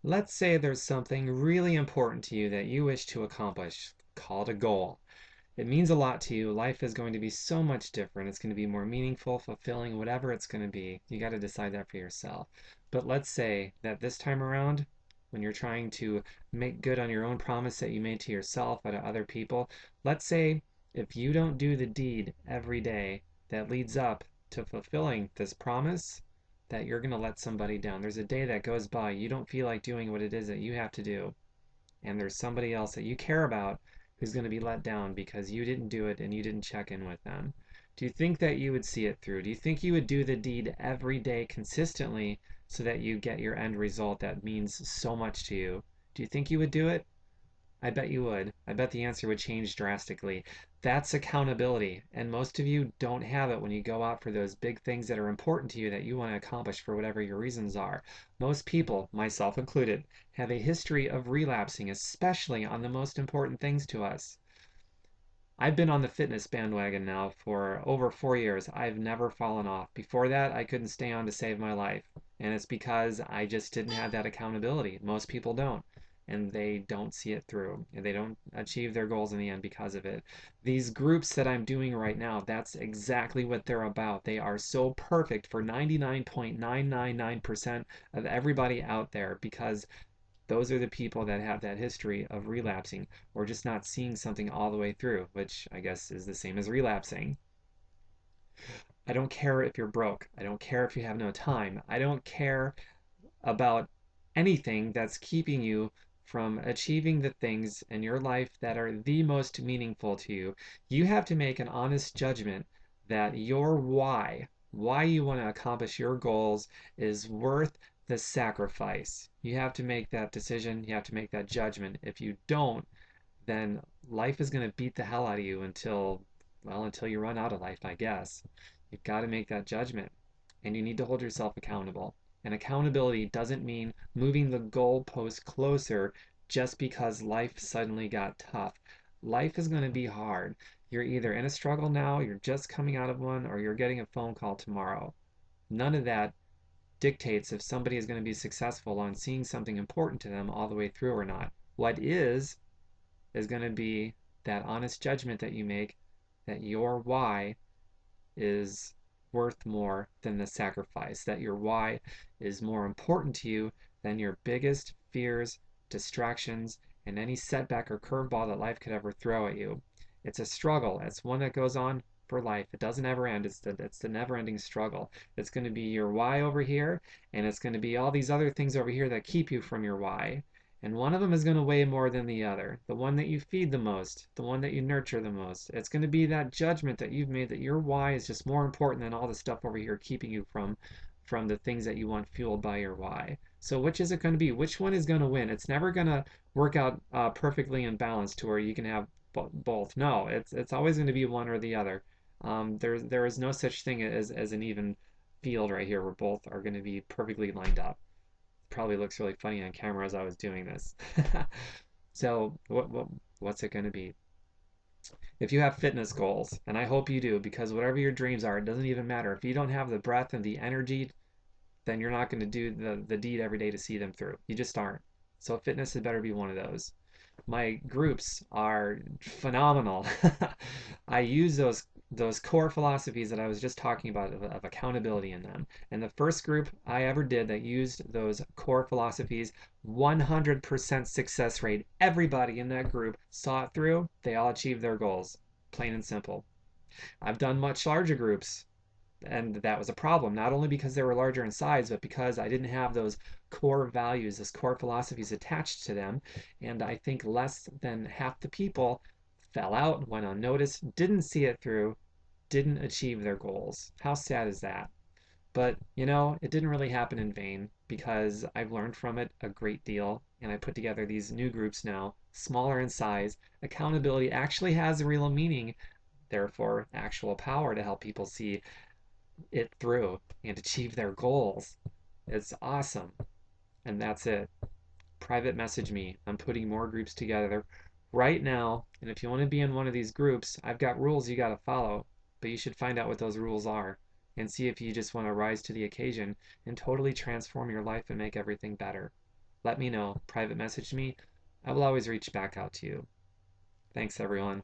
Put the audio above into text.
Let's say there's something really important to you that you wish to accomplish. Call it a goal. It means a lot to you. Life is going to be so much different. It's going to be more meaningful, fulfilling, whatever it's going to be. You got to decide that for yourself. But let's say that this time around, when you're trying to make good on your own promise that you made to yourself or to other people, let's say if you don't do the deed every day that leads up to fulfilling this promise, that you're going to let somebody down. There's a day that goes by, you don't feel like doing what it is that you have to do, and there's somebody else that you care about who's going to be let down because you didn't do it and you didn't check in with them. Do you think that you would see it through? Do you think you would do the deed every day consistently so that you get your end result that means so much to you? Do you think you would do it? I bet you would. I bet the answer would change drastically. That's accountability, and most of you don't have it when you go out for those big things that are important to you that you want to accomplish for whatever your reasons are. Most people, myself included, have a history of relapsing, especially on the most important things to us. I've been on the fitness bandwagon now for over 4 years. I've never fallen off. Before that, I couldn't stay on to save my life. And it's because I just didn't have that accountability. Most people don't. And they don't see it through. And they don't achieve their goals in the end because of it. These groups that I'm doing right now, that's exactly what they're about. They are so perfect for 99.999% of everybody out there because those are the people that have that history of relapsing or just not seeing something all the way through, which I guess is the same as relapsing. I don't care if you're broke. I don't care if you have no time. I don't care about anything that's keeping you from achieving the things in your life that are the most meaningful to you. You have to make an honest judgment that your why you want to accomplish your goals, is worth the sacrifice. You have to make that decision. You have to make that judgment. If you don't, then life is going to beat the hell out of you until, well, until you run out of life, I guess. You've got to make that judgment, and you need to hold yourself accountable. And accountability doesn't mean moving the goalpost closer just because life suddenly got tough. Life is going to be hard. You're either in a struggle now, you're just coming out of one, or you're getting a phone call tomorrow. None of that dictates if somebody is going to be successful on seeing something important to them all the way through or not. What is going to be that honest judgment that you make that your why is worth more than the sacrifice, that your why is more important to you than your biggest fears, distractions, and any setback or curveball that life could ever throw at you. It's a struggle. It's one that goes on for life. It doesn't ever end. It's the never-ending struggle. It's going to be your why over here, and it's going to be all these other things over here that keep you from your why. And one of them is going to weigh more than the other. The one that you feed the most, the one that you nurture the most. It's going to be that judgment that you've made that your why is just more important than all the stuff over here keeping you from the things that you want fueled by your why. So which is it going to be? Which one is going to win? It's never going to work out perfectly in balance to where you can have both. No, it's always going to be one or the other. There is no such thing as an even field right here where both are going to be perfectly lined up. Probably looks really funny on camera as I was doing this. So what's it going to be? If you have fitness goals, and I hope you do, because whatever your dreams are, it doesn't even matter. If you don't have the breath and the energy, then you're not going to do the deed every day to see them through. You just aren't. So fitness had better be one of those. My groups are phenomenal. I use those core philosophies that I was just talking about of accountability in them. And the first group I ever did that used those core philosophies, 100% success rate. Everybody in that group saw it through. They all achieved their goals. Plain and simple. I've done much larger groups, and that was a problem, not only because they were larger in size, but because I didn't have those core values, those core philosophies attached to them. And I think less than half the people fell out, went unnoticed, didn't see it through, didn't achieve their goals. How sad is that? But, it didn't really happen in vain because I've learned from it a great deal, and I put together these new groups now, smaller in size. Accountability actually has a real meaning, therefore actual power to help people see it through and achieve their goals. It's awesome. And that's it. Private message me. I'm putting more groups together right now. And if you want to be in one of these groups, I've got rules you got to follow. But you should find out what those rules are and see if you just want to rise to the occasion and totally transform your life and make everything better. let me know, private message me. I will always reach back out to you. Thanks, everyone.